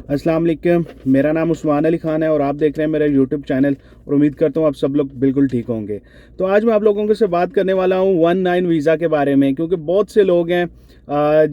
अस्सलाम वालेकुम। मेरा नाम उस्मान अली ख़ान है और आप देख रहे हैं मेरा यूट्यूब चैनल और उम्मीद करता हूँ आप सब लोग बिल्कुल ठीक होंगे। तो आज मैं आप लोगों के से बात करने वाला हूँ 19 वीज़ा के बारे में, क्योंकि बहुत से लोग हैं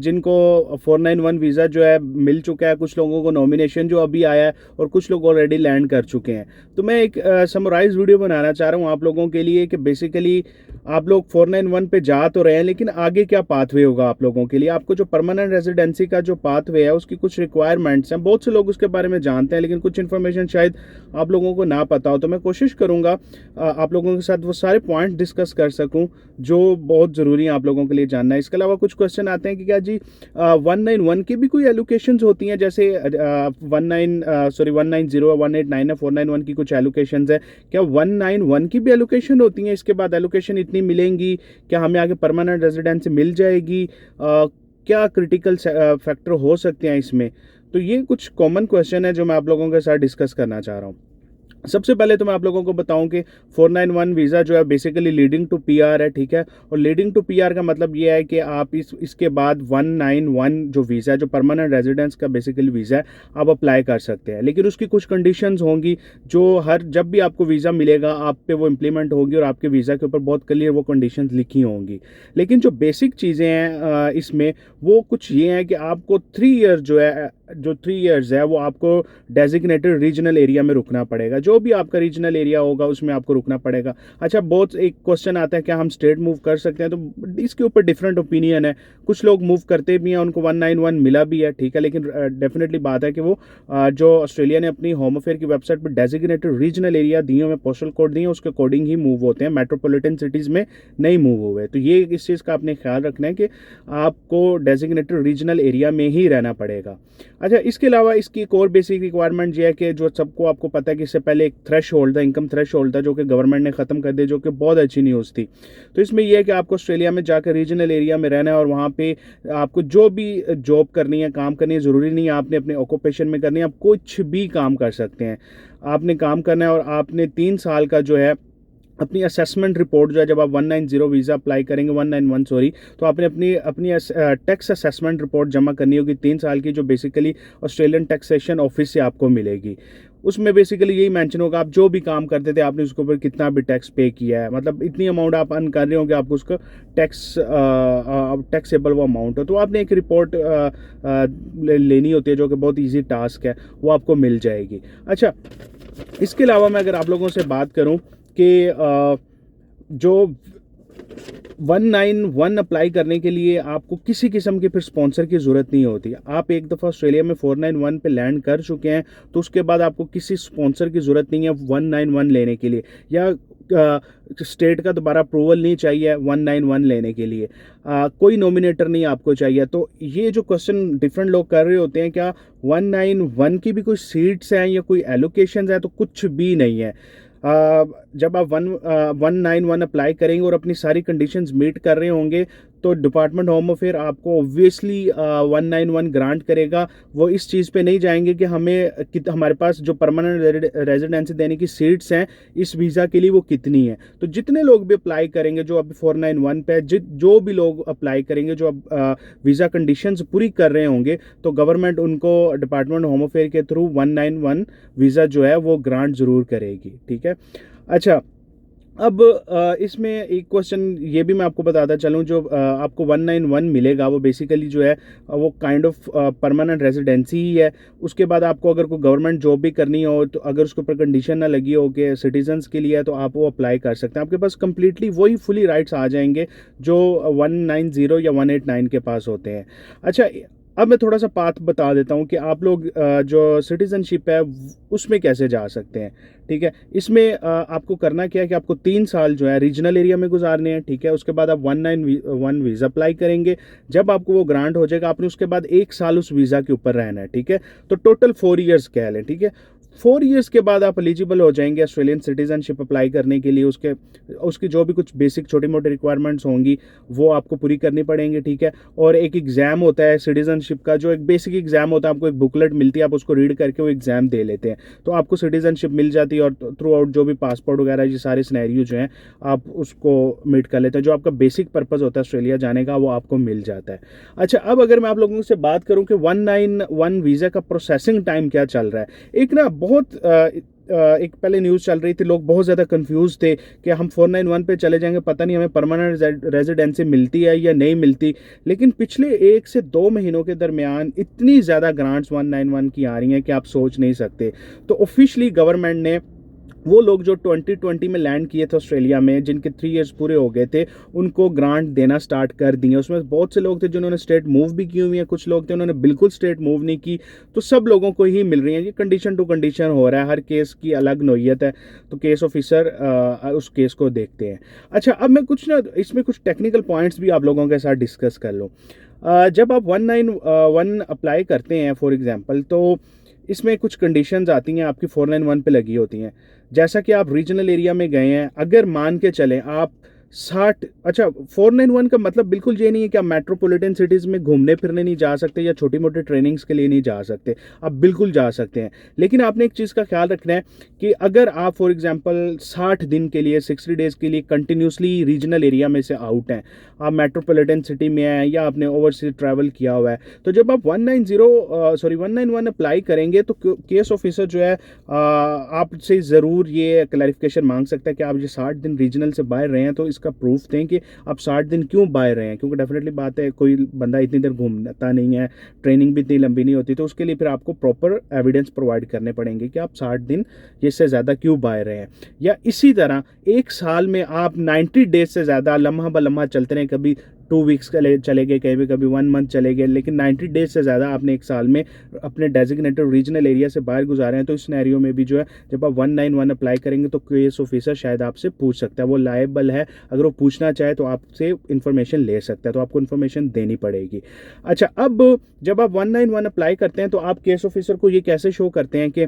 जिनको 491 वीज़ा जो है मिल चुका है, कुछ लोगों को नॉमिनेशन जो अभी आया है और कुछ लोग ऑलरेडी लैंड कर चुके हैं। तो मैं एक समराइज वीडियो बनाना चाह रहा हूँ आप लोगों के लिए कि बेसिकली आप लोग 491 पे जा तो रहे हैं, लेकिन आगे क्या पाथवे होगा आप लोगों के लिए। आपको जो परमानेंट रेजिडेंसी का जो पाथवे है उसकी कुछ रिक्वायरमेंट्स हैं, बहुत से लोग उसके बारे में जानते हैं लेकिन कुछ इन्फॉर्मेशन शायद आप लोगों को ना पता हो। तो मैं कोशिश करूंगा आप लोगों के साथ वो सारे पॉइंट डिस्कस कर सकूं जो बहुत ज़रूरी है आप लोगों के लिए जानना है। इसके अलावा कुछ क्वेश्चन आते हैं कि क्या जी 191 की भी कोई एलोकेशंस होती हैं, जैसे 190 189 है, 491 की कुछ एलोकेशंस है, क्या 191 की भी एलोकेशन होती हैं? इसके बाद एलोकेशन इतनी मिलेंगी, क्या हमें आगे परमानेंट रेजिडेंसी मिल जाएगी, क्या क्रिटिकल फैक्टर हो सकते हैं इसमें? तो ये कुछ कॉमन क्वेश्चन है जो मैं आप लोगों के साथ डिस्कस करना चाह रहा हूँ। सबसे पहले तो मैं आप लोगों को बताऊं कि 491 वीज़ा जो है बेसिकली लीडिंग टू पीआर है, ठीक है। और लीडिंग टू पीआर का मतलब ये है कि आप इसके बाद 191 जो वीज़ा है, जो परमानेंट रेजिडेंस का बेसिकली वीज़ा है, आप अप्लाई कर सकते हैं। लेकिन उसकी कुछ कंडीशंस होंगी जो जब भी आपको वीज़ा मिलेगा आप पे वो इम्प्लीमेंट होगी और आपके वीज़ा के ऊपर बहुत क्लियर वो कंडीशंस लिखी होंगी। लेकिन जो बेसिक चीज़ें हैं इसमें वो कुछ ये हैं कि आपको 3 ईयर जो 3 ईयर्स है वो आपको डेजिग्नेटेड रीजनल एरिया में रुकना पड़ेगा। जो भी आपका रीजनल एरिया होगा उसमें आपको रुकना पड़ेगा। अच्छा, बहुत एक क्वेश्चन आता है क्या हम स्टेट मूव कर सकते हैं? तो इसके ऊपर डिफरेंट ओपिनियन है। कुछ लोग मूव करते भी हैं, उनको 191 मिला भी है, ठीक है। लेकिन डेफिनेटली बात है कि वो जो ऑस्ट्रेलिया ने अपनी होम अफेयर की वेबसाइट पर डेजिग्नेटेड रीजनल एरिया दिए हुए, पोस्टल कोड दिए, उसके अकॉर्डिंग ही मूव होते हैं, मेट्रोपॉलिटन सिटीज़ में नहीं मूव हुए। तो ये इस चीज़ का आपने ख्याल रखना है कि आपको डेजिग्नेटेड रीजनल एरिया में ही रहना पड़ेगा। अच्छा, इसके अलावा इसकी एक और बेसिक रिक्वायरमेंट ये है कि जो सबको आपको पता है कि इससे पहले एक थ्रेश होल्ड था, इनकम थ्रेश होल्ड था, जो कि गवर्नमेंट ने ख़त्म कर दिया, जो कि बहुत अच्छी न्यूज़ थी। तो इसमें यह है कि आपको ऑस्ट्रेलिया में जाकर रीजनल एरिया में रहना है और वहाँ पे आपको जो भी जॉब करनी है, काम करनी है, ज़रूरी नहीं है आपने अपने ऑक्यूपेशन में करनी है, आप कुछ भी काम कर सकते हैं। आपने काम करना है और आपने 3 साल का जो है अपनी असेसमेंट रिपोर्ट जो है, जब आप 190 वीज़ा अप्लाई करेंगे, 191 सॉरी, तो आपने अपनी टैक्स असेसमेंट रिपोर्ट जमा करनी होगी 3 साल की, जो बेसिकली ऑस्ट्रेलियन टैक्सेशन ऑफिस से आपको मिलेगी। उसमें बेसिकली यही मेंशन होगा आप जो भी काम करते थे आपने उसके ऊपर कितना भी टैक्स पे किया है, मतलब इतनी अमाउंट आप अर्न कर रहे हो कि आपको उसका टैक्सेबल वो अमाउंट हो। तो आपने एक रिपोर्ट लेनी होती है जो कि बहुत ईजी टास्क है, वो आपको मिल जाएगी। अच्छा, इसके अलावा मैं अगर आप लोगों से बात करूं कि जो 191 अप्लाई करने के लिए आपको किसी किस्म के फिर स्पॉन्सर की ज़रूरत नहीं होती। आप एक दफ़ा ऑस्ट्रेलिया में 491 पे लैंड कर चुके हैं तो उसके बाद आपको किसी स्पॉन्सर की ज़रूरत नहीं है 191 लेने के लिए, या स्टेट का दोबारा अप्रूवल नहीं चाहिए 191 लेने के लिए, कोई नॉमिनेटर नहीं आपको चाहिए। तो ये जो क्वेश्चन डिफरेंट लोग कर रहे होते हैं, क्या 191 की भी कोई सीट्स हैं या कोई एलोकेशन है? तो कुछ भी नहीं है। जब आप 191 अप्लाई करेंगे और अपनी सारी कंडीशंस मीट कर रहे होंगे तो डिपार्टमेंट होम अफेयर आपको ऑब्वियसली 191 ग्रांट करेगा। वो इस चीज़ पे नहीं जाएंगे कि हमारे पास जो परमानेंट रेजिडेंसी देने की सीट्स हैं इस वीज़ा के लिए वो कितनी है। तो जितने लोग भी अप्लाई करेंगे, जो अभी 491 पे जो भी लोग अप्लाई करेंगे, जो अब वीज़ा कंडीशंस पूरी कर रहे होंगे, तो गवर्नमेंट उनको डिपार्टमेंट होम अफेयर के थ्रू 191 वीज़ा जो है वो ग्रांट ज़रूर करेगी, ठीक है। अच्छा, अब इसमें एक क्वेश्चन ये भी मैं आपको बताता चलूँ, जो आपको 191 मिलेगा वो बेसिकली जो है वो काइंड ऑफ परमानेंट रेजिडेंसी ही है। उसके बाद आपको अगर कोई गवर्नमेंट जॉब भी करनी हो तो अगर उसके ऊपर कंडीशन ना लगी हो कि सिटीजन्स के लिए है तो आप वो अप्लाई कर सकते हैं। आपके पास कंप्लीटली वही फुली राइट्स आ जाएंगे जो 190 या 189 के पास होते हैं। अच्छा, अब मैं थोड़ा सा पाथ बता देता हूँ कि आप लोग जो सिटीजनशिप है उसमें कैसे जा सकते हैं, ठीक है। इसमें आपको करना क्या है कि आपको 3 साल जो है रीजनल एरिया में गुजारने हैं, ठीक है। उसके बाद आप 191 वीज़ा अप्लाई करेंगे। जब आपको वो ग्रांट हो जाएगा आपने उसके बाद 1 साल उस वीज़ा के ऊपर रहना है, ठीक है। तो टोटल 4 ईयर्स कह लें, ठीक है। 4 ईयर्स के बाद आप एलिजिबल हो जाएंगे ऑस्ट्रेलियन सिटीजनशिप अप्लाई करने के लिए। उसकी जो भी कुछ बेसिक छोटी मोटी रिक्वायरमेंट्स होंगी वो आपको पूरी करनी पड़ेंगी, ठीक है। और एक एग्ज़ाम होता है सिटीजनशिप का, जो एक बेसिक एग्ज़ाम होता है, आपको एक बुकलेट मिलती है, आप उसको रीड करके वो एग्ज़ाम दे लेते हैं तो आपको सिटीजनशिप मिल जाती है। और थ्रू आउट जो भी पासपोर्ट वगैरह ये सारे सिनेरियो जो हैं आप उसको मीट कर लेते हैं। जो आपका बेसिक पर्पज़ होता है ऑस्ट्रेलिया जाने का वो आपको मिल जाता है। अच्छा, अब अगर मैं आप लोगों से बात करूं कि 191 वीज़ा का प्रोसेसिंग टाइम क्या चल रहा है। एक ना बहुत एक पहले न्यूज़ चल रही थी, लोग बहुत ज़्यादा कंफ्यूज थे कि हम 491 पे चले जाएंगे, पता नहीं हमें परमानेंट रेजिडेंसी मिलती है या नहीं मिलती। लेकिन पिछले 1 से 2 महीनों के दरमियान इतनी ज़्यादा ग्रांट्स 191 की आ रही हैं कि आप सोच नहीं सकते। तो ऑफिशियली गवर्नमेंट ने वो लोग जो 2020 में लैंड किए थे ऑस्ट्रेलिया में, जिनके 3 इयर्स पूरे हो गए थे, उनको ग्रांट देना स्टार्ट कर दिए। उसमें बहुत से लोग थे जिन्होंने स्टेट मूव भी की हुई है, कुछ लोग थे उन्होंने बिल्कुल स्टेट मूव नहीं की। तो सब लोगों को ही मिल रही है। ये कंडीशन टू कंडीशन हो रहा है, हर केस की अलग नोयत है। तो केस ऑफिसर उस केस को देखते हैं। अच्छा, अब मैं कुछ ना इसमें कुछ टेक्निकल पॉइंट्स भी आप लोगों के साथ डिस्कस कर लूँ। जब आप 191 अप्लाई करते हैं फॉर एग्जांपल, तो इसमें कुछ कंडीशंस आती हैं आपकी 491 पे लगी होती हैं। जैसा कि आप रीजनल एरिया में गए हैं, अगर मान के चलें आप 60, अच्छा 491 का मतलब बिल्कुल ये नहीं है कि आप मेट्रोपॉलिटन सिटीज़ में घूमने फिरने नहीं जा सकते या छोटी मोटी ट्रेनिंग्स के लिए नहीं जा सकते। आप बिल्कुल जा सकते हैं, लेकिन आपने एक चीज़ का ख्याल रखना है कि अगर आप फॉर एग्जांपल 60 दिन के लिए 60 डेज़ के लिए कंटिन्यूसली रीजनल एरिया में से आउट हैं, आप मेट्रोपॉलिटन सिटी में हैं या आपने ओवरसीज ट्रैवल किया हुआ है, तो जब आप 191 अप्लाई करेंगे तो केस ऑफिसर जो है आपसे ज़रूर ये क्लैरिफिकेशन मांग सकता है कि आप ये 60 दिन रीजनल से बाहर रहे हैं तो इसका प्रूफ दें कि आप 60 दिन क्यों बाहर रहे हैं। क्योंकि डेफिनेटली बात है, कोई बंदा इतनी देर घूमता नहीं है, ट्रेनिंग भी इतनी लंबी नहीं होती, तो उसके लिए फिर आपको प्रॉपर एविडेंस प्रोवाइड करने पड़ेंगे कि आप 60 दिन इससे ज़्यादा क्यों बाहर रहे हैं। या इसी तरह 1 साल में आप 90 डेज से ज़्यादा लम्हा ब लम्हा चलते रहे, कभी 2 वीक्स के लिए चले गए, कभी 1 मंथ चले गए, लेकिन 90 डेज से ज़्यादा आपने 1 साल में अपने डेजिग्नेटेड रीजनल एरिया से बाहर गुजारे हैं, तो इस सिनेरियो में भी जो है जब आप 191 अप्लाई करेंगे तो केस ऑफिसर शायद आपसे पूछ सकता है। वो लायबल है, अगर वो पूछना चाहे तो आपसे इन्फॉर्मेशन ले सकता है, तो आपको इन्फॉर्मेशन देनी पड़ेगी। अच्छा, अब जब आप 191 अप्लाई करते हैं तो आप केस ऑफिसर को ये कैसे शो करते हैं कि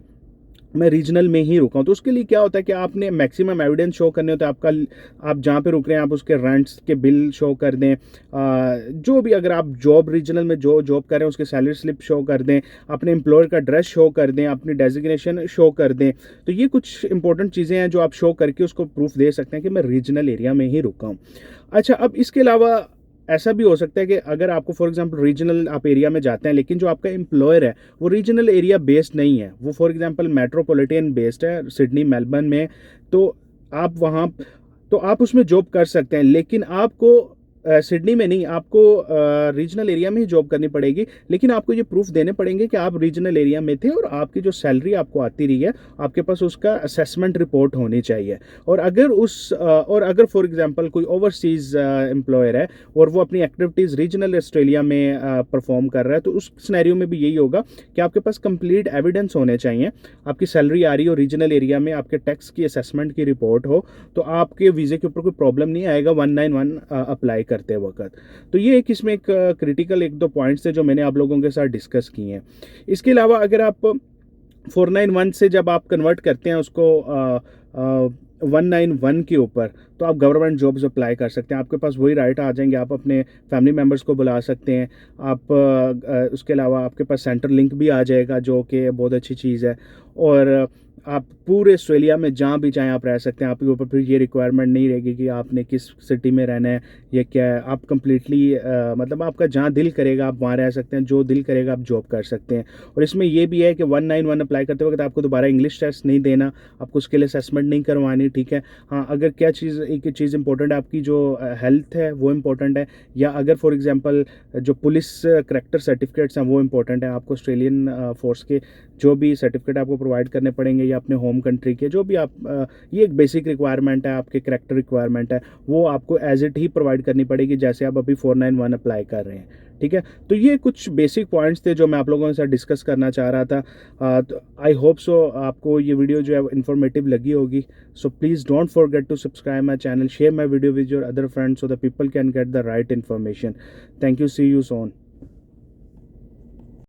मैं रीजनल में ही रुका हूँ। तो उसके लिए क्या होता है कि आपने मैक्सिमम एविडेंस शो करने होते हैं। आप जहाँ पे रुक रहे हैं आप उसके रेंट्स के बिल शो कर दें, जो भी, अगर आप जॉब रीजनल में जो जॉब कर रहे हैं उसके सैलरी स्लिप शो कर दें, अपने एम्प्लॉयर का ड्रेस शो कर दें, अपनी डेजिग्नेशन शो कर दें। तो ये कुछ इंपॉर्टेंट चीज़ें हैं जो आप शो करके उसको प्रूफ दे सकते हैं कि मैं रीजनल एरिया में ही रुका हूँ। अच्छा, अब इसके अलावा ऐसा भी हो सकता है कि अगर आपको फॉर एग्जांपल रीजनल आप एरिया में जाते हैं लेकिन जो आपका एम्प्लॉयर है वो रीजनल एरिया बेस्ड नहीं है, वो फॉर एग्जांपल मेट्रोपॉलिटन बेस्ड है, सिडनी मेलबर्न में, तो आप वहाँ तो आप उसमें जॉब कर सकते हैं, लेकिन आपको सिडनी में नहीं, आपको रीजनल एरिया में ही जॉब करनी पड़ेगी। लेकिन आपको ये प्रूफ देने पड़ेंगे कि आप रीजनल एरिया में थे और आपकी जो सैलरी आपको आती रही है आपके पास उसका असेसमेंट रिपोर्ट होनी चाहिए। और अगर फॉर एग्जांपल कोई ओवरसीज एम्प्लॉयर है और वो अपनी एक्टिविटीज़ रीजनल ऑस्ट्रेलिया में परफॉर्म कर रहा है, तो उस सिनेरियो में भी यही होगा कि आपके पास कंप्लीट एविडेंस होने चाहिए। आपकी सैलरी आ रही हो रीजनल एरिया में, आपके टैक्स की असेसमेंट की रिपोर्ट हो, तो आपके वीज़े के ऊपर कोई प्रॉब्लम नहीं आएगा 191 अप्लाई करते वक्त। तो ये एक इसमें एक क्रिटिकल 1-2 पॉइंट्स थे जो मैंने आप लोगों के साथ डिस्कस किए हैं। इसके अलावा अगर आप 491 से जब आप कन्वर्ट करते हैं उसको 191 के ऊपर, तो आप गवर्नमेंट जॉब्स अप्लाई कर सकते हैं। आपके पास वही राइट आ जाएंगे, आप अपने फैमिली मेम्बर्स को बुला सकते हैं। आप उसके अलावा आपके पास सेंटर लिंक भी आ जाएगा जो कि बहुत अच्छी चीज़ है। और आप पूरे ऑस्ट्रेलिया में जहाँ भी चाहें आप रह सकते हैं। आपके ऊपर फिर ये रिक्वायरमेंट नहीं रहेगी कि आपने किस सिटी में रहना है या क्या है। आप कंप्लीटली मतलब आपका जहाँ दिल करेगा आप वहाँ रह सकते हैं, जो दिल करेगा आप जॉब कर सकते हैं। और इसमें यह भी है कि 191 अप्लाई करते वक्त आपको दोबारा इंग्लिश टेस्ट नहीं देना, आपको उसके लिए असेसमेंट नहीं करवानी, ठीक है। हाँ, अगर क्या चीज़ एक चीज़ इंपॉर्टेंट है, आपकी जो हेल्थ है वो इम्पोर्टेंट है, या अगर फॉर एग्जांपल जो पुलिस करैक्टर सर्टिफिकेट्स हैं वो इम्पोर्टेंट है। आपको ऑस्ट्रेलियन फोर्स के जो भी सर्टिफिकेट आपको प्रोवाइड करने पड़ेंगे या अपने होम कंट्री के जो भी आप ये एक बेसिक रिक्वायरमेंट है, आपके करैक्टर रिक्वायरमेंट है, वो आपको एज इट ही प्रोवाइड करनी पड़ेगी जैसे आप अभी 491 अप्लाई कर रहे हैं, ठीक है। तो ये कुछ बेसिक पॉइंट्स थे जो मैं आप लोगों के साथ डिस्कस करना चाह रहा था। तो आई होप सो आपको ये वीडियो जो है इन्फॉर्मेटिव लगी होगी। So please don't forget to subscribe my channel, share my video with your other friends so the people can get the right information. Thank you, see you Son.